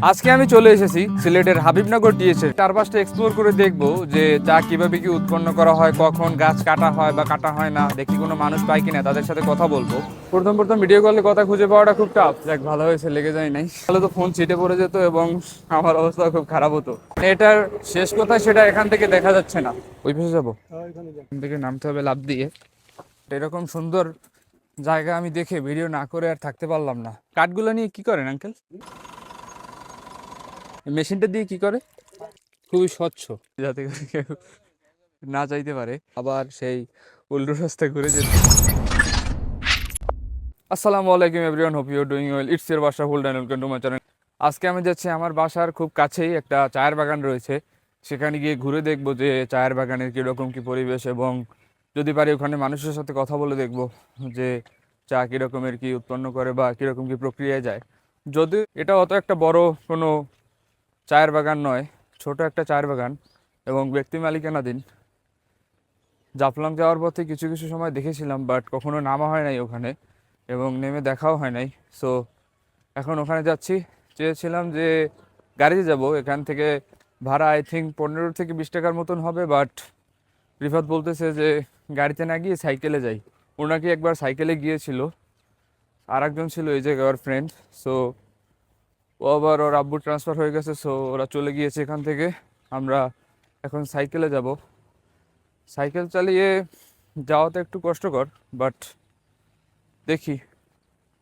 আজকে আমি চলে এসেছি সিলেটের হাবিবনগর টিএসএ। চারপাশটা এক্সপ্লোর করে দেখবো যে চা কিভাবে কি উৎপন্ন করা হয়, কখন গাছ কাটা হয় বা কাটা হয় না, দেখি কোনো মানুষ পাই কিনা, তাদের সাথে কথা বলবো। প্রথম প্রথম ভিডিও কলে কথা খুঁজে পাওয়াটা খুব টাফ। যাক, ভালো হয়েছে, লেগে যায় নাই, তাহলে তো ফোন ছিটে পড়ে যেত এবং আমার অবস্থা খুব খারাপ হতো। এটার শেষ কথা সেটা এখান থেকে দেখা যাচ্ছে না। ওই পাশে যাবো, এখান থেকে নামতে হবে লাফ দিয়ে। এরকম সুন্দর জায়গা আমি দেখে ভিডিও না করে আর থাকতে পারলাম না। কাঠগুলো নিয়ে কি করেন আঙ্কেল? মেশিনটা দিয়ে কি করে? খুবই স্বচ্ছ, যাতে করে কেউ না চাইতে পারে আবার সেই উল্টো রাস্তা ঘুরে যেতে। আসসালামু আলাইকুম everyone, hope you are doing well. It's your বাসা ফুল Dan, welcome to my channel. আজকে আমি যাচ্ছি, আমার বাসার খুব কাছেই একটা চায়ের বাগান রয়েছে, সেখানে গিয়ে ঘুরে দেখবো যে চায়ের বাগানের কীরকম কী পরিবেশ, এবং যদি পারি ওখানে মানুষের সাথে কথা বলে দেখবো যে চা কীরকমের কী উৎপন্ন করে বা কীরকম কী প্রক্রিয়ায় যায়। যদি এটা অত একটা বড় কোনো চায়ের বাগান নয়, ছোট একটা চায়ের বাগান এবং ব্যক্তি মালিকানাধীন। জাফলং যাওয়ার পথে কিছু কিছু সময় দেখেছিলাম, বাট কখনো নামা হয় নাই ওখানে এবং নেমে দেখাও হয় নাই। সো এখন ওখানে যাচ্ছি। চেয়েছিলাম যে গাড়িতে যাব, এখান থেকে ভাড়া আই থিঙ্ক 15 থেকে 20 টাকার মতন হবে, বাট রিফাত বলতেছে যে গাড়িতে না গিয়ে সাইকেলে যাই। ওনাকে একবার সাইকেলে গিয়েছিল, আর একজন ছিল এই জায়গায় ওর ফ্রেন্ড। সো ও আবার ওর আব্বু ট্রান্সফার হয়ে গেছে, সো ওরা চলে গিয়েছে এখান থেকে। আমরা এখন সাইকেলে যাব। সাইকেল চালিয়ে যাওয়াতে একটু কষ্টকর, বাট দেখি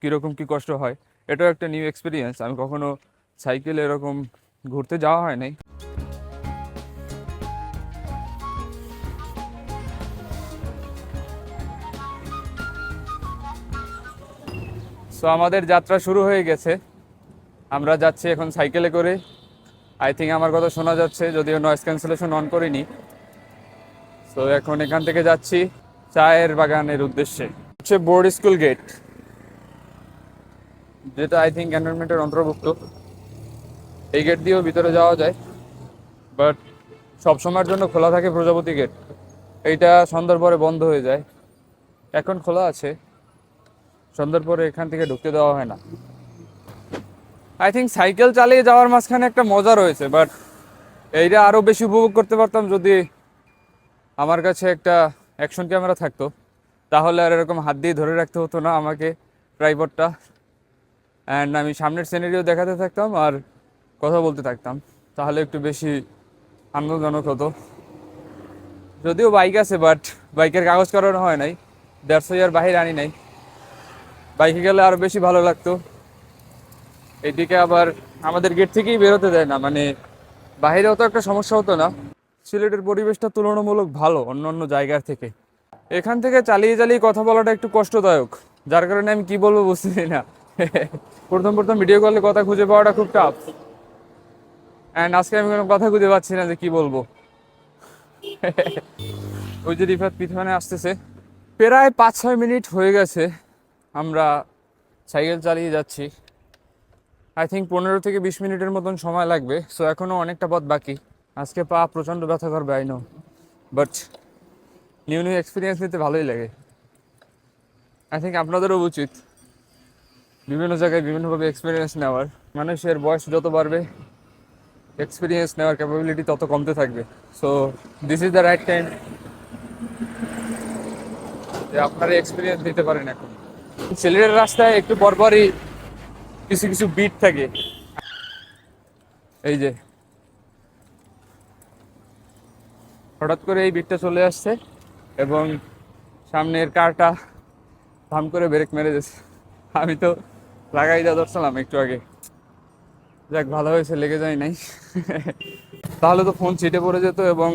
কীরকম কী কষ্ট হয়। এটাও একটা নিউ এক্সপিরিয়েন্স, আমি কখনো সাইকেলে এরকম ঘুরতে যাওয়া হয় নাই। সো আমাদের যাত্রা শুরু হয়ে গেছে, আমরা যাচ্ছি এখন সাইকেলে করে। আই থিঙ্ক আমার কথা শোনা যাচ্ছে, যদিও নয়েজ ক্যান্সেলেশন অন করিনি। তো এখন এখান থেকে যাচ্ছি চায়ের বাগানের উদ্দেশ্যে। হচ্ছে বোর্ড স্কুল গেট, যেটা আই থিঙ্ক ক্যান্টনমেন্টের অন্তর্ভুক্ত। এই গেট দিয়েও ভিতরে যাওয়া যায়, বাট সবসময়ের জন্য খোলা থাকে প্রজাপতি গেট। এইটা সন্ধ্যার পরে বন্ধ হয়ে যায়, এখন খোলা আছে। সন্ধ্যার পরে এখান থেকে ঢুকতে দেওয়া হয় না। আই থিঙ্ক সাইকেল চালিয়ে যাওয়ার মাঝখানে একটা মজা রয়েছে, বাট এইটা আরও বেশি উপভোগ করতে পারতাম যদি আমার কাছে একটা অ্যাকশন ক্যামেরা থাকতো। তাহলে আর এরকম হাত দিয়ে ধরে রাখতে হতো না আমাকে ট্রাইপডটা, অ্যান্ড আমি সামনের সিনারিও দেখাতে থাকতাম আর কথা বলতে থাকতাম, তাহলে একটু বেশি আনন্দজনক হতো। যদিও বাইক আছে, বাট বাইকের কাগজ করানো হয় নাই, 150 বাহির আনি নাই। বাইকে গেলে আরও বেশি ভালো লাগতো। এইদিকে আবার আমাদের গেট থেকেই বেরোতে দেয় না, মানে বাইরে অত একটা সমস্যা হতো না। সিলেটের পরিবেশটা তুলনামূলক ভালো অন্য অন্য জায়গার থেকে। এখান থেকে চালিয়ে চালিয়ে কথা বলাটা একটু কষ্টদায়ক, যার কারণে আমি কি বলবো বুঝতেছি না। প্রথম প্রথম ভিডিও কলে কথা খুঁজে পাওয়াটা খুব টাফ, অ্যান্ড আজকে আমি কোনো কথা খুঁজে পাচ্ছি না যে কি বলবো। ওই যে রিফাত পিছনে আসতেছে। প্রায় 5-6 মিনিট হয়ে গেছে আমরা সাইকেল চালিয়ে যাচ্ছি। আই থিঙ্ক 15 থেকে 20 মিনিটের মতন সময় লাগবে। সো এখনও অনেকটা পথ বাকি। আজকে পা প্রচণ্ড ব্যথা করবে, I know, but new new experience নিতে ভালোই লাগে। আই থিঙ্ক আপনাদেরও উচিত বিভিন্ন জায়গায় বিভিন্নভাবে এক্সপিরিয়েন্স নেওয়ার। মানুষের বয়স যত বাড়বে, এক্সপিরিয়েন্স নেওয়ার ক্যাপাবিলিটি তত কমতে থাকবে। So this is the right time যে আপনারা এক্সপিরিয়েন্স নিতে পারেন এখন। সিলেটের রাস্তায় একটু পরপরই কিছু কিছু বিট থাকে। এই যে হঠাৎ করে এই বিটটা চলে আসছে এবং সামনের কারটা ধাম করে ব্রেক মেরে দিয়েছে। আমি তো লাগাই যা ধরছিলাম একটু আগে। যাক, ভালো হয়েছে, লেগে যায় নাই। তাহলে তো ফোন ছিটে পড়ে যেত এবং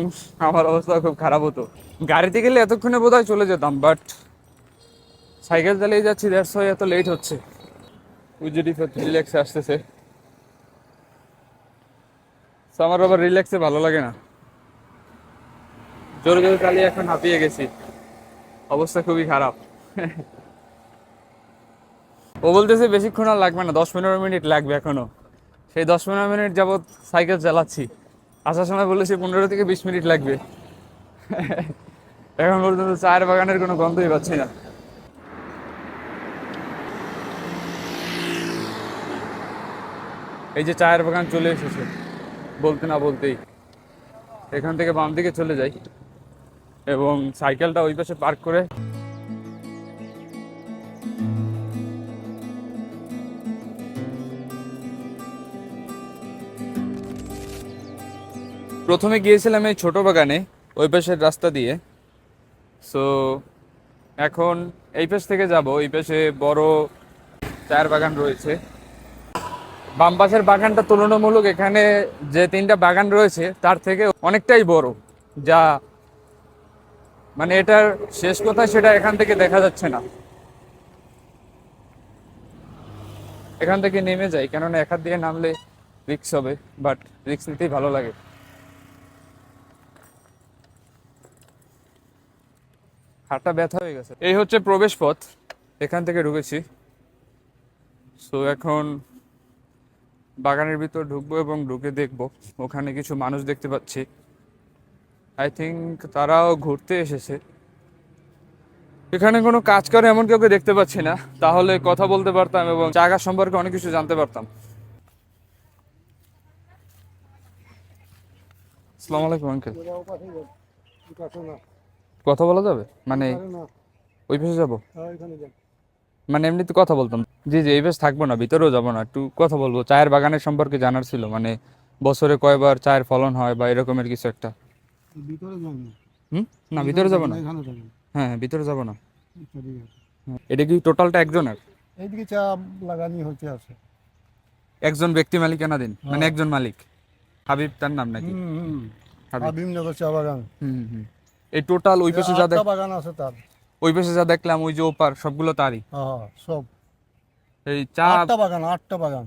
আমার অবস্থা খুব খারাপ হতো। গাড়িতে গেলে এতক্ষণে বোধহয় চলে যেতাম, বাট সাইকেল চালিয়ে যাচ্ছি, দ্যাটস ওয়াই এত লেট হচ্ছে। উইজিডি রিল্যাক্সে আসতেছে। তো আমার আবার রিল্যাক্সে ভালো লাগে না, জোরে জোরে চালিয়ে এখন হাঁপিয়ে গেছি, অবস্থা খুবই খারাপ। ও বলতেছে বেশিক্ষণ আর লাগবে না, 10-15 মিনিট লাগবে এখনো। সেই 10-15 মিনিট যাবৎ সাইকেল চালাচ্ছি, আসার সময় বলেছি 15 থেকে 20 মিনিট লাগবে। এখন পর্যন্ত চায়ের বাগানের কোনো গন্ধই পাচ্ছি না। এই যে চায়ের বাগান চলে এসেছে বলতে না বলতেই। এখান থেকে বাম দিকে চলে যাই এবং সাইকেলটা ওই পাশে পার্ক করে প্রথমে গিয়েছিলাম এই ছোট বাগানে ওই পাশের রাস্তা দিয়ে। সো এখন এই পাশ থেকে যাব, এই পাশে বড় চায়ের বাগান রয়েছে। বাম পাশের বাগানটা তুলনামূলক এখানে যে তিনটা বাগান রয়েছে তার থেকে অনেকটাই বড়, যা মানে এটার শেষ কোথায় সেটা এখান থেকে দেখা যাচ্ছে না। এখান থেকে নেমে যাই, কেননা এখান দিয়ে নামলে রিস্ক হবে, বাট রিস্ক নিতেই ভালো লাগে। হাতটা ব্যথা হয়ে গেছে। এই হচ্ছে প্রবেশ পথ, এখান থেকে ঢুকেছি। সো এখন বাগানের ভিতর ঢুকবো এবং ঢুকে দেখবো। ওখানে কিছু মানুষ দেখতে পাচ্ছি, আই থিঙ্ক তারাও ঘুরতে এসেছে। এখানে কোনো কাজ করে এমন কাউকে দেখতে পাচ্ছি না, তাহলে কথা বলতে পারতাম এবং চা গাছ সম্পর্কে অনেক কিছু জানতে পারতাম। আসসালামু আলাইকুম আঙ্কেল। কথা বলা যাবে? মানে ওই পাশে যাবো? মানে এমনিতে কথা বলতাম। জি জি, এই পাশে থাকবো না, ভিতরেও যাবো না, একটু কথা বলবো। চায়ের বাগানের সম্পর্কে জানার ছিল, মানে বছরে কয়বার চায়ের ফলন হয় বা এরকমের কিছু একটা। ভিতরে যাবো না। হুম, না ভিতরে যাবো না। এখানে যাবো। হ্যাঁ হ্যাঁ, ভিতরে যাবো না। আচ্ছা, ঠিক আছে। হ্যাঁ, এটা কি টোটালটা একজনের? এইদিকে চা লাগানি হচ্ছে আছে। একজন ব্যক্তি মালিকানাধীন, মানে হ্যাঁ। একজন মালিক? হাবিব তার নাম নাকি? হাবিব। হাবিবনগর চা বাগান। হুম। এই টোটাল ওই পাশে যা আটটা বাগান আছে তার। ওই পাশে যা দেখলাম, ওই যে ওপার, সবগুলো তারই? হ্যাঁ, সব এই চা আটটা বাগান, আটটা বাগান,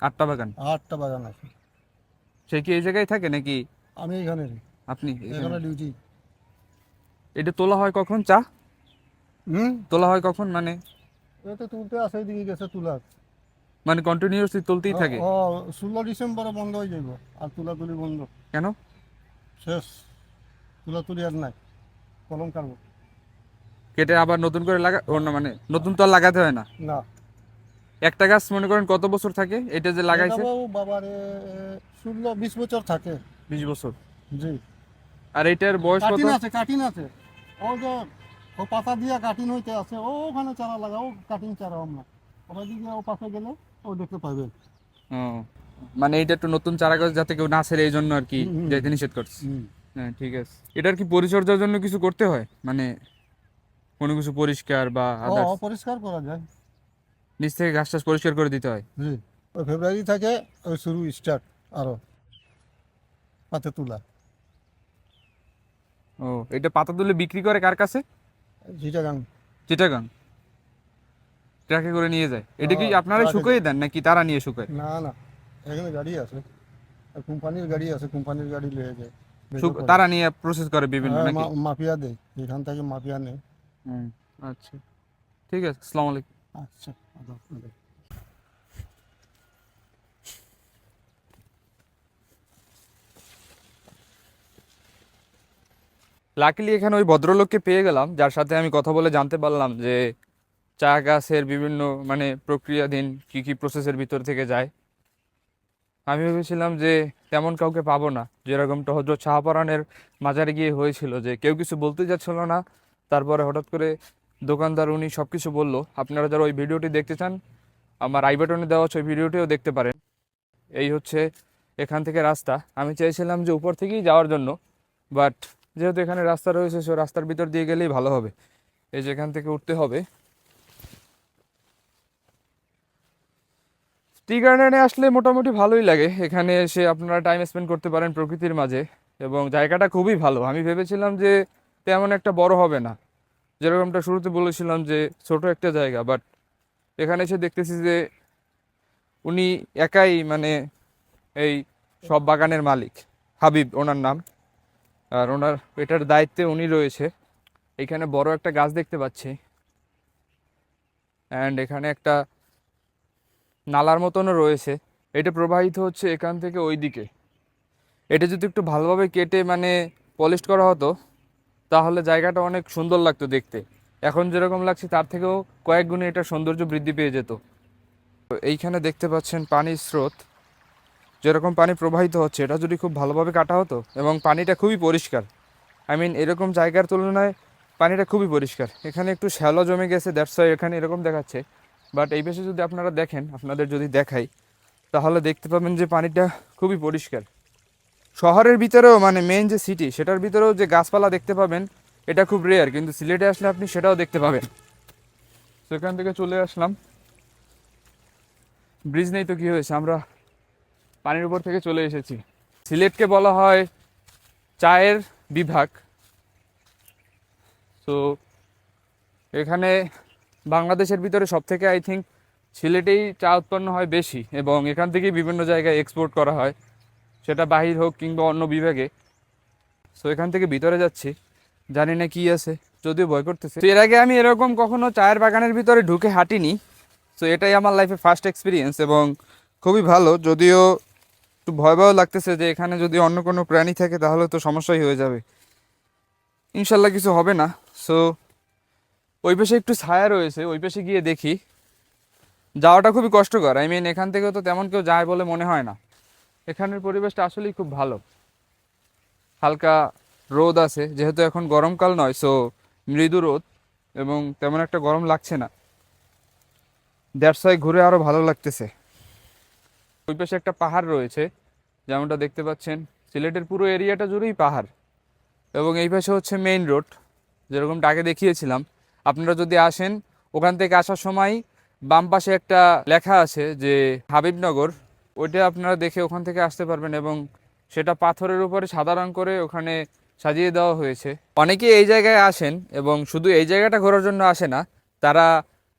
আটটা বাগান? আটটা বাগান আছে। সে কি এই জায়গায় থাকে নাকি? আমি এখানে, আপনি এখানে ডিউটি। এটা তোলা হয় কখন চা? তোলা হয় কখন মানে? এটা তো তুলতে আসে, এদিকে গেছে তুলা। মানে কন্টিনিউয়াসলি তুলতেই থাকে? 16 ডিসেম্বরে বন্ধ হয়ে যাইব, আর তুলাতুলি বন্ধ। কেন? শেষ, তুলাতুলি আর নাই, কলম কাটবো। কেটে আবার নতুন করে লাগা না, মানে নতুন তো আর লাগাতে হয় না? না, একটা গাছ মনে করেন কত বছর থাকে এটা যে লাগাইছে? বাবারে 16-20 বছর থাকে। 20 বছর? জি। আর এটার বয়স কত? কাটিন আছে। ও যে ও পাতা দিয়া কাটিন হইতে আছে, ও ওখানে চারা লাগাও, কাটিং চারা আমরা। ওখানে দিকে ও পাশে গেলে ও দেখতে পাবেন। ও, মানে এটা একটু নতুন চারা গাছ যাতে কেউ না ছেড়ে এই জন্য আর কি হুম, হুম। যাইতে নিষেধ করছে। হুম। হ্যাঁ ঠিক আছে। এটার কি পরিচর্যার জন্য কিছু করতে হয়, মানে কোনো কিছু পরিষ্কার বা আদার্স? পরিষ্কার করা যায়। নিচ থেকে ঘাস টাস পরিষ্কার করে দিতে হয়? জি। ওই ফেব্রুয়ারি থেকে ওই শুরু স্টার্ট আরো পাতে তোলা। ও, এটা পাতা তুলে বিক্রি করে কার কাছে? চিটাগাং। চিটাগাং? ট্রাকে করে নিয়ে যায়? এটা কি হ্যাঁ, আপনারাই ট্রাকে শুকিয়ে দেন নাকি তারা নিয়ে শুকায়? না না, এখানে গাড়ি আছে, কোম্পানির গাড়ি আছে, কোম্পানির গাড়ি লিয়ে যায়। বের করে। তারা নিয়ে প্রসেস করে বিভিন্ন হ্যাঁ, নাকি? মাফিয়া দেয়, এখান থেকে মাফিয়া নেয়। হুম, আচ্ছা ঠিক আছে। আসসালামু আলাইকুম। আচ্ছা, আদাব, আদাব। লাকিলি এখানে ওই ভদ্রলোককে পেয়ে গেলাম, যার সাথে আমি কথা বলে জানতে পারলাম যে চা গাছের বিভিন্ন মানে প্রক্রিয়াধীন কি কি প্রসেসের ভিতর থেকে যায়। আমি ভেবেছিলাম যে তেমন কাউকে পাবো না, যেরকমটা হজরত শাহপরানের মাজারে গিয়ে হয়েছিল, যে কেউ কিছু বলতে যাচ্ছিল না, তারপরে হঠাৎ করে দোকানদার উনি সব কিছু বললো। আপনারা যারা ওই ভিডিওটি দেখতে চান, আমার আই বাটনে দেওয়া হচ্ছে ওই ভিডিওটিও দেখতে পারেন। এই হচ্ছে এখান থেকে রাস্তা। আমি চাইছিলাম যে উপর থেকেই যাওয়ার জন্য, বাট যেহেতু এখানে রাস্তা রয়েছে, সো রাস্তার ভিতর দিয়ে গেলেই ভালো হবে। এই যে এখান থেকে উঠতে হবে। টি গার্ডেনে আসলে মোটামুটি ভালোই লাগে, এখানে এসে আপনারা টাইম স্পেন্ড করতে পারেন প্রকৃতির মাঝে, এবং জায়গাটা খুবই ভালো। আমি ভেবেছিলাম যে তেমন একটা বড় হবে না, যেরকমটা শুরুতে বলেছিলাম যে ছোট একটা জায়গা, বাট এখানে এসে দেখতেছি যে উনি একাই মানে এই সব বাগানের মালিক। হাবিব ওনার নাম, আর ওনার এটার দায়িত্বে উনি রয়েছে। এখানে বড় একটা গাছ দেখতে পাচ্ছি, অ্যান্ড এখানে একটা নালার মতনও রয়েছে। এটা প্রবাহিত হচ্ছে এখান থেকে ওই দিকে। এটা যদি একটু ভালোভাবে কেটে মানে পলিশ করা হতো, তাহলে জায়গাটা অনেক সুন্দর লাগতো দেখতে। এখন যেরকম লাগছে তার থেকেও কয়েক গুণে এটা সৌন্দর্য বৃদ্ধি পেয়ে যেত। তো এইখানে দেখতে পাচ্ছেন পানির স্রোত, যেরকম পানি প্রবাহিত হচ্ছে এটা যদি খুব ভালোভাবে কাটা হতো, এবং পানিটা খুবই পরিষ্কার, আই মিন এরকম জায়গার তুলনায় পানিটা খুবই পরিষ্কার। এখানে একটু শ্যালো জমে গেছে, দ্যাটস ওয়াই এখানে এরকম দেখাচ্ছে। বাট এই পাশে যদি আপনারা দেখেন, আপনাদের যদি দেখাই, তাহলে দেখতে পাবেন যে পানিটা খুবই পরিষ্কার। শহরের ভিতরেও মানে মেইন যে সিটি সেটার ভিতরেও যে গাছপালা দেখতে পাবেন এটা খুব রেয়ার, কিন্তু সিলেটে আসলে আপনি সেটাও দেখতে পাবেন। সেখান থেকে চলে আসলাম, ব্রিজ নেই তো কী হয়েছে, আমরা পানির উপর থেকে চলে এসেছি। সিলেটকে বলা হয় চায়ের বিভাগ। তো এখানে বাংলাদেশের ভিতরে সব থেকে আই থিঙ্ক সিলেটেই চা উৎপন্ন হয় বেশি, এবং এখান থেকেই বিভিন্ন জায়গায় এক্সপোর্ট করা হয়, সেটা বাহির হোক কিংবা অন্য বিভাগে। সো এখান থেকে ভিতরে যাচ্ছি, জানি না কি আছে, যদিও ভয় করতেছে। তো এর আগে আমি এরকম কখনো চায়ের বাগানের ভিতরে ঢুকে হাঁটিনি। সো এটাই আমার লাইফে ফার্স্ট এক্সপিরিয়েন্স, এবং খুবই ভালো। যদিও একটু ভয় ভয় লাগতেছে যে এখানে যদি অন্য কোনো প্রাণী থাকে তাহলে তো সমস্যাই হয়ে যাবে। ইনশাল্লাহ কিছু হবে না। সো ওই পাশে একটু ছায়া রয়েছে, ওই পাশে গিয়ে দেখি। যাওয়াটা খুবই কষ্টকর, আই মিন এখান থেকেও তো তেমন কেউ যায় বলে মনে হয় না। এখানের পরিবেশটা আসলেই খুব ভালো, হালকা রোদ আছে, যেহেতু এখন গরমকাল নয়, সো মৃদু রোদ, এবং তেমন একটা গরম লাগছে না। দ্যাটস ওয়াই ঘুরে আরও ভালো লাগতেছে। ওই পাশে একটা পাহাড় রয়েছে, যেমনটা দেখতে পাচ্ছেন। সিলেটের পুরো এরিয়াটা জুড়েই পাহাড়, এবং এই পাশে হচ্ছে মেইন রোড, যেরকমটা আগে দেখিয়েছিলাম। আপনারা যদি আসেন, ওখান থেকে আসার সময় বাম পাশে একটা লেখা আছে যে হাবিবনগর, ওইটা আপনারা দেখে ওখান থেকে আসতে পারবেন, এবং সেটা পাথরের উপরে সাদা রং করে ওখানে সাজিয়ে দেওয়া হয়েছে। অনেকেই এই জায়গায় আসেন, এবং শুধু এই জায়গাটা ঘোরার জন্য আসে না, তারা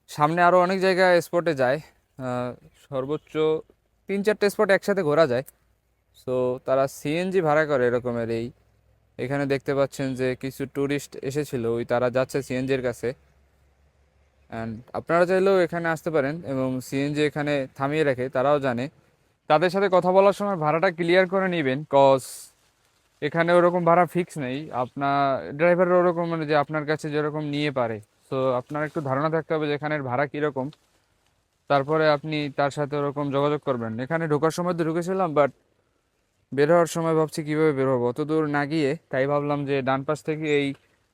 সামনে আরও অনেক জায়গায় স্পটে যায়। সর্বোচ্চ 3-4টে স্পট একসাথে ঘোরা যায়। সো তারা সিএনজি ভাড়া করে এরকমের। এখানে দেখতে পাচ্ছেন যে কিছু ট্যুরিস্ট এসেছিল, ওই তারা যাচ্ছে সিএনজির কাছে। অ্যান্ড আপনারা চাইলেও এখানে আসতে পারেন, এবং সিএনজি এখানে থামিয়ে রাখে, তারাও জানে। তাদের সাথে কথা বলার সময় ভাড়াটা ক্লিয়ার করে নেবেন, কজ এখানে ওরকম ভাড়া ফিক্স নেই। আপনার ড্রাইভারের ওরকম মানে যে আপনার কাছে যেরকম নিয়ে পারে। সো আপনার একটু ধারণা থাকতে হবে যে এখানের ভাড়া কীরকম, তারপরে আপনি তার সাথে ওরকম যোগাযোগ করবেন। এখানে ঢোকার সময় তো ঢুকেছিলাম, বাট বের হওয়ার সময় ভাবছি কীভাবে বের হবো, অত দূর না গিয়ে তাই ভাবলাম যে ডান পাশ থেকে এই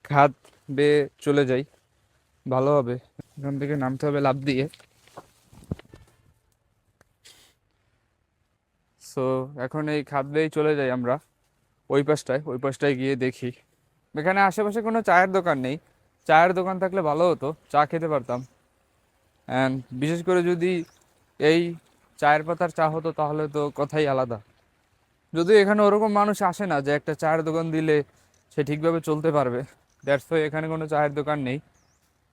খাদ বেয়ে চলে যাই, ভালো হবে। এখান থেকে নামতে হবে লাফ দিয়ে। সো এখন এই খাদ বেয়েই চলে যাই আমরা ওই পাশটায় গিয়ে দেখি। এখানে আশেপাশে কোনো চায়ের দোকান নেই, চায়ের দোকান থাকলে ভালো হতো, চা খেতে পারতাম। অ্যান্ড বিশেষ করে যদি এই চায়ের পাতার চা হতো তাহলে তো কথাই আলাদা। যদিও এখানে ওরকম মানুষ আসে না যে একটা চায়ের দোকান দিলে সে ঠিকভাবে চলতে পারবে, দ্যাটস ওয়াই এখানে কোনো চায়ের দোকান নেই।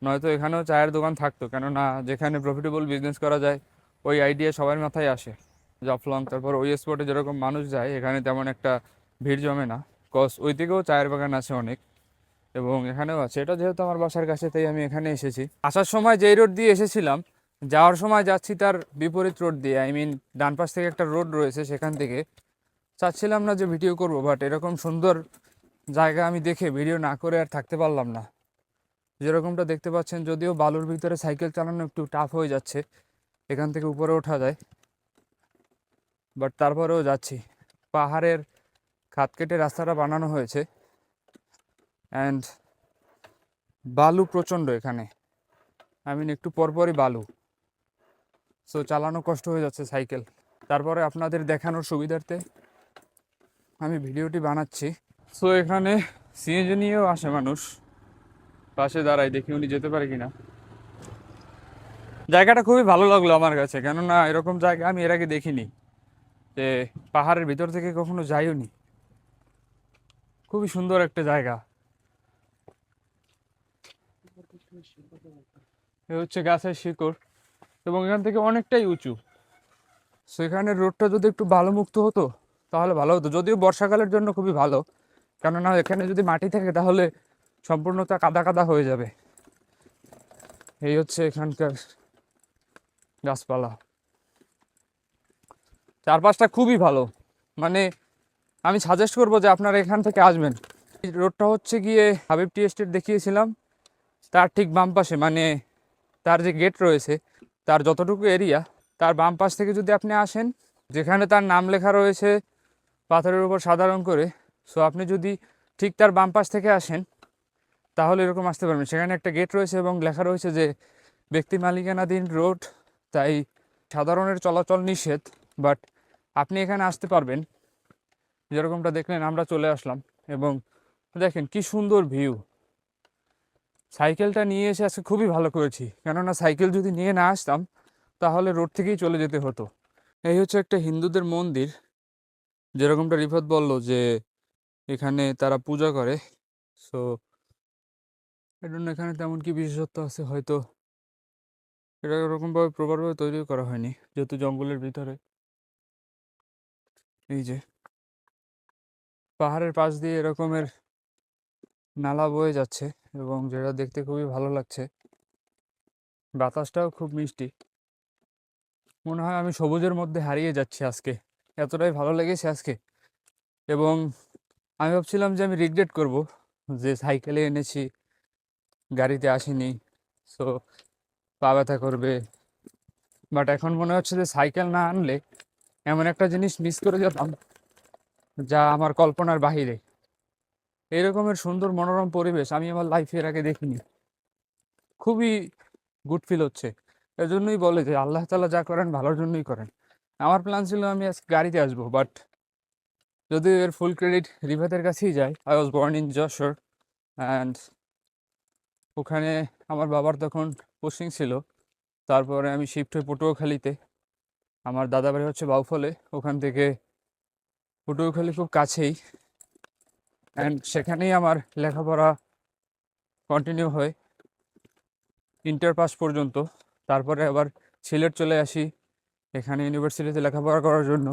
নয়তো এখানেও চায়ের দোকান থাকতো, কেননা যেখানে প্রফিটেবল বিজনেস করা যায় ওই আইডিয়া সবার মাথায় আসে। জাফলং, তারপর ওই স্পটে যেরকম মানুষ যায়, এখানে তেমন একটা ভিড় জমে না, কজ ওই দিকেও চায়ের বাগান আছে অনেক, এবং এখানেও আছে। এটা যেহেতু আমার বাসার কাছে, তাই আমি এখানে এসেছি। আসার সময় যেই রোড দিয়ে এসেছিলাম, যাওয়ার সময় যাচ্ছি তার বিপরীত রোড দিয়ে, আই মিন ডান পাশ থেকে একটা রোড রয়েছে, সেখান থেকে। চাচ্ছিলাম না যে ভিডিও করব, বাট এরকম সুন্দর জায়গা আমি দেখে ভিডিও না করে আর থাকতে পারলাম না। যেরকমটা দেখতে পাচ্ছেন, যদিও বালুর ভিতরে সাইকেল চালানো একটু টাফ হয়ে যাচ্ছে, এখান থেকে উপরে ওঠা যায়, বাট তারপরেও যাচ্ছি। পাহাড়ের খাদ কেটে রাস্তাটা বানানো হয়েছে, অ্যান্ড বালু প্রচণ্ড এখানে, আই মিন একটু পরপরই বালু। সো চালানো কষ্ট হয়ে যাচ্ছে সাইকেল। তারপরে আপনাদের দেখানোর সুবিধার্থে আমি ভিডিওটি বানাচ্ছি। সো এখানে সিএনজি নিয়েও আসে মানুষ, পাশে দাঁড়াই, দেখি উনি যেতে পারে কিনা। জায়গাটা খুবই ভালো লাগলো আমার কাছে, কেননা এরকম জায়গা আমি এর আগে দেখিনি, যে পাহাড়ের ভিতর থেকে কখনো যাইও নি। খুবই সুন্দর একটা জায়গা। এ হচ্ছে গাছের শিকড়, এবং এখান থেকে অনেকটাই উঁচু। সেখানে রোডটা যদি একটু বালুমুক্ত হতো তাহলে ভালো হতো, যদিও বর্ষাকালের জন্য খুবই ভালো, কেননা এখানে যদি মাটি থাকে তাহলে সম্পূর্ণটা কাদা কাদা হয়ে যাবে। এই হচ্ছে এখানকার গাছপালা, চারপাশটা খুবই ভালো। মানে আমি সাজেস্ট করবো যে আপনারা এখান থেকে আসবেন। এই রোডটা হচ্ছে গিয়ে হাবিব টি এস্টেট দেখিয়েছিলাম, তার ঠিক বাম পাশে, মানে তার যে গেট রয়েছে তার যতটুকু এরিয়া, তার বাম পাশ থেকে যদি আপনি আসেন যেখানে তার নাম লেখা রয়েছে পাথরের উপর সাদা রং করে। সো আপনি যদি ঠিক তার বাম পাশ থেকে আসেন তাহলে এরকম আসতে পারবেন। সেখানে একটা গেট রয়েছে এবং লেখা রয়েছে যে ব্যক্তি মালিকানাধীন রোড, তাই সাধারণের চলাচল নিষেধ। বাট আপনি এখানে আসতে পারবেন। যেরকমটা দেখলেন আমরা চলে আসলাম এবং দেখেন কি সুন্দর ভিউ। সাইকেলটা নিয়ে এসে আজকে খুবই ভালো করেছি, কেননা সাইকেল যদি নিয়ে না আসতাম তাহলে রোড থেকেই চলে যেতে হতো। এই হচ্ছে একটা হিন্দুদের মন্দির, যেরকমটা রিফাত বলল যে এখানে তারা পূজা করে। সো এর জন্য এখানে তেমন কি বিশেষত্ব আছে হয়তো এটা এরকমভাবে প্রপারভাবে তৈরিও করা হয়নি, যেহেতু জঙ্গলের ভিতরে। এই যে পাহাড়ের পাশ দিয়ে এরকমের নালা বয়ে যাচ্ছে এবং যেটা দেখতে খুবই ভালো লাগছে। বাতাসটাও খুব মিষ্টি, মনে হয় আমি সবুজের মধ্যে হারিয়ে যাচ্ছি আজকে, এতটাই ভালো লেগেছে আজকে। এবং আমি ভাবছিলাম যে আমি রিগ্রেট করব যে সাইকেলে এনেছি, গাড়িতে আসিনি, সো পা ব্যথা করবে। বাট এখন মনে হচ্ছে যে সাইকেল না আনলে এমন একটা জিনিস মিস করে যেতাম যা আমার কল্পনার বাহিরে। এরকমের সুন্দর মনোরম পরিবেশ আমি আমার লাইফে এর আগে দেখিনি। খুবই গুড ফিল হচ্ছে। এজন্যই বলে যে আল্লাহ তাআলা যা করেন ভালোর জন্যই করেন। আমার প্ল্যান ছিল আমি আজকে গাড়িতে আসবো, বাট যদি এর ফুল ক্রেডিট রিভাতের কাছেই যায়। I was born in Jessore and ওখানে আমার বাবার তখন পোস্টিং ছিল। তারপরে আমি শিফট হই পটুয়াখালীতে। আমার দাদা বাড়ি হচ্ছে বাউফলে, ওখান থেকে পটুয়াখালী খুব কাছেই। অ্যান্ড সেখানেই আমার লেখাপড়া কন্টিনিউ হয় ইন্টার পাস পর্যন্ত। তারপরে আবার সিলেট চলে আসি এখানে ইউনিভার্সিটিতে লেখাপড়া করার জন্য।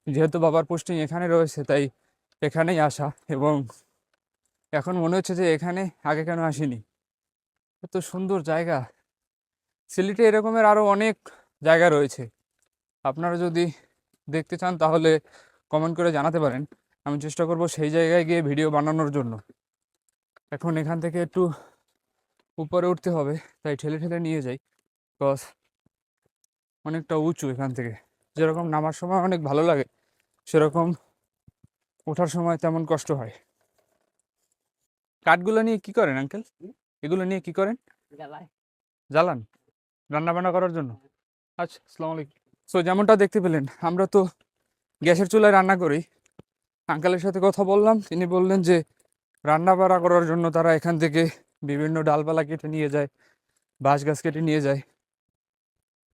যেহেতু বাবার পোস্টিং এখানে রয়েছে তাই এখানেই আসা। এবং এখন মনে হচ্ছে যে এখানে আগে কেন আসিনি, এত সুন্দর জায়গা। সিলেটে এরকমের আরও অনেক জায়গা রয়েছে, আপনারা যদি দেখতে চান তাহলে কমেন্ট করে জানাতে পারেন। আমি চেষ্টা করব সেই জায়গায় গিয়ে ভিডিও বানানোর জন্য। এখন এখান থেকে একটু উপরে উঠতে হবে, তাই ঠেলে ঠেলে নিয়ে যাই, বিকজ অনেকটা উঁচু। এখান থেকে যেরকম নামার সময় অনেক ভালো লাগে, সেরকম ওঠার সময় তেমন কষ্ট হয়। কাঠগুলো নিয়ে কি করেন আঙ্কেল? এগুলো নিয়ে কি করেন? জ্বালান রান্না বান্না করার জন্য? আচ্ছা, আসসালামু আলাইকুম। সো যেমনটা দেখতে পেলেন আমরা তো গ্যাসের চুলায় রান্না করি। আঙ্কেলের সাথে কথা বললাম, তিনি বললেন যে রান্না বান্না করার জন্য তারা এখান থেকে বিভিন্ন ডালপালা কেটে নিয়ে যায়, বাঁশ গাছ কেটে নিয়ে যায়।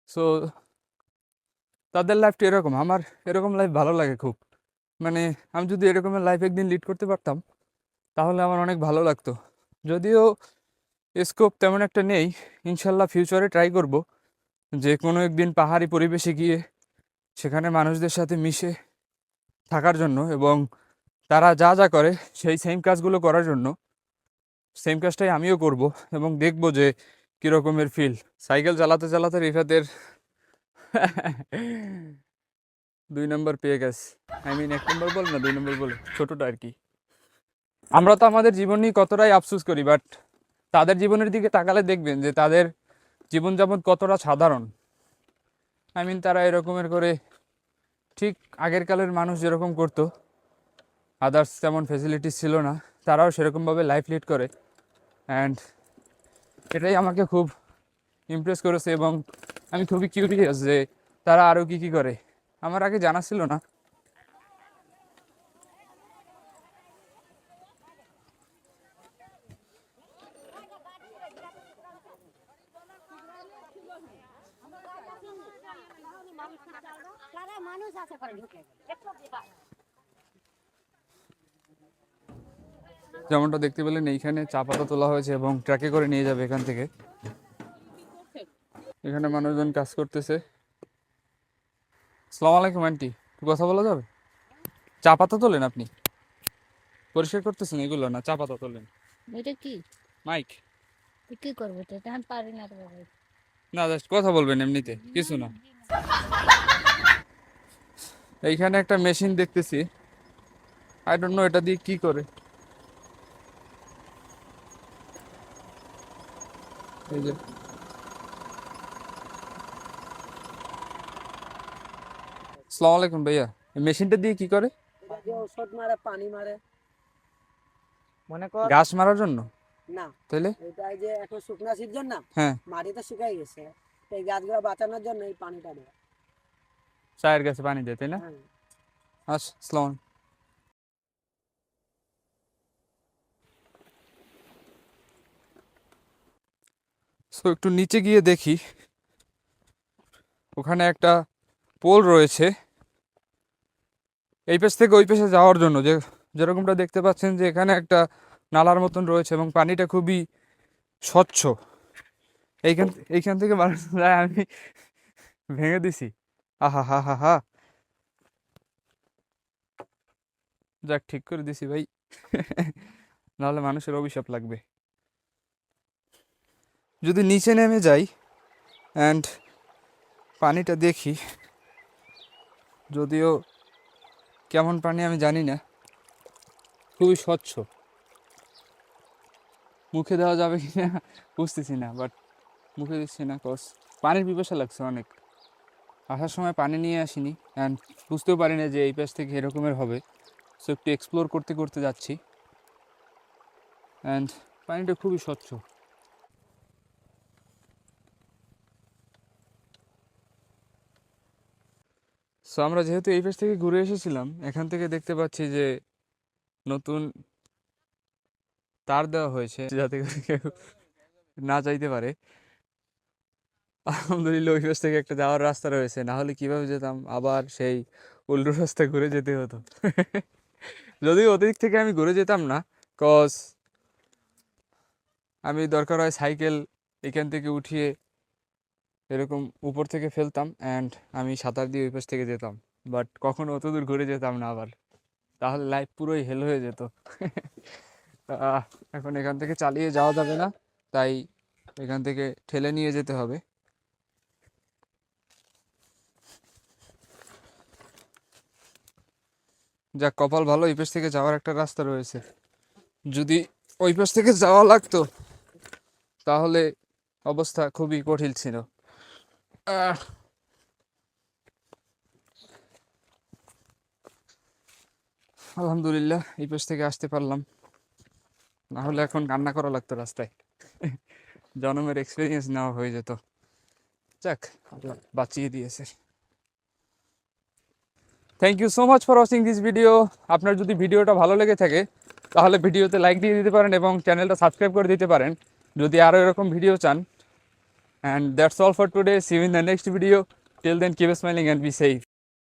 সো তাদের লাইফটা এরকম, আমার এরকম লাইফ ভালো লাগে খুব। মানে আমি যদি এরকমের লাইফ একদিন লিড করতে পারতাম তাহলে আমার অনেক ভালো লাগতো। যদিও স্কোপ তেমন একটা নেই, ইনশাল্লাহ ফিউচারে ট্রাই করব যে কোনো একদিন পাহাড়ি পরিবেশে গিয়ে সেখানে মানুষদের সাথে মিশে থাকার জন্য এবং তারা যা যা করে সেই সেম কাজগুলো করার জন্য। সেম কাজটাই আমিও করব এবং দেখব যে কীরকমের ফিল। সাইকেল চালাতে চালাতে রিফাতের 2 নম্বর পেয়ে গেছে। আই মিন 1 নম্বর বল না, 2 নম্বর বলে, ছোটোটা আর কি। আমরা তো আমাদের জীবন নিয়ে কতটাই আফসোস করি, বাট তাদের জীবনের দিকে তাকালে দেখবেন যে তাদের জীবনযাপন কতটা সাধারণ। আই মিন তারা এরকমের করে ঠিক আগের কালের মানুষ যেরকম করতো, আদার্স তেমন ফেসিলিটিস ছিল না, তারাও সেরকমভাবে লাইফ লিড করে। অ্যান্ড এটাই আমাকে খুব ইমপ্রেস করেছে এবং আমি খুবই কিউরিয়াস যে তারা আরও কী কী করে, আমার আগে জানা ছিল না। যেমনটা দেখতে পেলেন এইখানে চা পাতা তোলা হয়েছে এবং ট্রাকে করে নিয়ে যাবে এখান থেকে। এখানে মানুষজন কাজ করতেছে। আসসালামু আলাইকুম আন্টি, একটু কথা বলা যাবে? চা পাতা তোলেন আপনি? পরিষ্কার করতেছেন এগুলো না চা পাতা তোলেন? এটা কি মাইক কি করবো তো এটা আমি পারি না রে বাবা। না, জাস্ট কথা বলবেন এমনিতে, কিছু না। এইখানে একটা মেশিন দেখতেছি, আই ডোন্ট নো এটা দিয়ে কি করে। এই যে আসসালামু আলাইকুম ভাইয়া, এই মেশিনটা দিয়ে কি করে? এটা যে ওষুধ মারে, পানি মারে, মনে কর। গাছ মারার জন্য? না, তাহলে এটা এই যে এখন শুকনা সিজন না, হ্যাঁ, মাটিতে শুকাই গেছে, তো এই গাছগুলো বাঁচানোর জন্য এই পানিটা দেয়। চায়ের গাছে পানি দেয়, তাই না? হ্যাঁ। আসসালামু আলাইকুম। সো একটু নিচে গিয়ে দেখি, ওখানে একটা পোল রয়েছে এই পাশ থেকে ওই পাশে যাওয়ার জন্য, যে যেরকমটা দেখতে পাচ্ছেন যে এখানে একটা নালার মতন রয়েছে এবং পানিটা খুবই স্বচ্ছ। এইখান এইখান থেকে মানুষ যায়, আমি ভেঙে দিছি। আহা হা হা হা, যাক ঠিক করে দিছি ভাই। নাহলে মানুষের অভিশাপ লাগবে। যদি নিচে নেমে যাই অ্যান্ড পানিটা দেখি, যদিও কেমন পানি আমি জানি না, খুবই স্বচ্ছ। মুখে দেওয়া যাবে কি না বুঝতেছি না, বাট মুখে দিচ্ছি না কজ পানির পিপাসা লাগছে অনেক। আসার সময় পানি নিয়ে আসিনি অ্যান্ড বুঝতেও পারি না যে এই পাশ থেকে এরকমের হবে। সো একটু এক্সপ্লোর করতে করতে যাচ্ছি অ্যান্ড পানিটা খুবই স্বচ্ছ। সো আমরা যেহেতু এই পাশ থেকে ঘুরে এসেছিলাম, এখান থেকে দেখতে পাচ্ছি যে নতুন তার দেওয়া হয়েছে যাতে করে কেউ না যাইতে পারে। আলহামদুলিল্লাহ ওই পাশ থেকে একটা যাওয়ার রাস্তা রয়েছে, না হলে কিভাবে যেতাম, আবার সেই উল্টো রাস্তা ঘুরে যেতে হতো। যদিও ওদিক থেকে আমি ঘুরে যেতাম না, কজ আমি দরকার হয় সাইকেল এখান থেকে উঠিয়ে এরকম উপর থেকে ফেলতাম অ্যান্ড আমি সাঁতার দিয়ে ওই পাশ থেকে যেতাম, বাট কখনো অত দূর ঘুরে যেতাম না আবার, তাহলে লাইফ পুরোই হেল হয়ে যেত। আহ, এখন এখান থেকে চালিয়ে যাওয়া যাবে না, তাই এখান থেকে ঠেলে নিয়ে যেতে হবে। যাক, কপাল ভালো, এই পাশ থেকে যাওয়ার একটা রাস্তা রয়েছে। যদি ওই পাশ থেকে যাওয়া লাগতো তাহলে অবস্থা খুবই কঠিন ছিল। আহ, আলহামদুলিল্লাহ এই পাশ থেকে আসতে পারলাম, না হলে এখন কান্না করা লাগতো রাস্তায়। জনমের এক্সপিরিয়েন্স নেওয়া হয়ে যেত। যাক, আল্লাহ বাঁচিয়ে দিয়েছে। Thank you so much for watching this video. আপনার যদি ভিডিওটা ভালো লেগে থাকে তাহলে ভিডিওতে লাইক দিয়ে দিতে পারেন এবং চ্যানেলটা সাবস্ক্রাইব করে দিতে পারেন যদি আরও এরকম ভিডিও চান। And that's all for today, see you in the next video. Till then, keep smiling and be safe.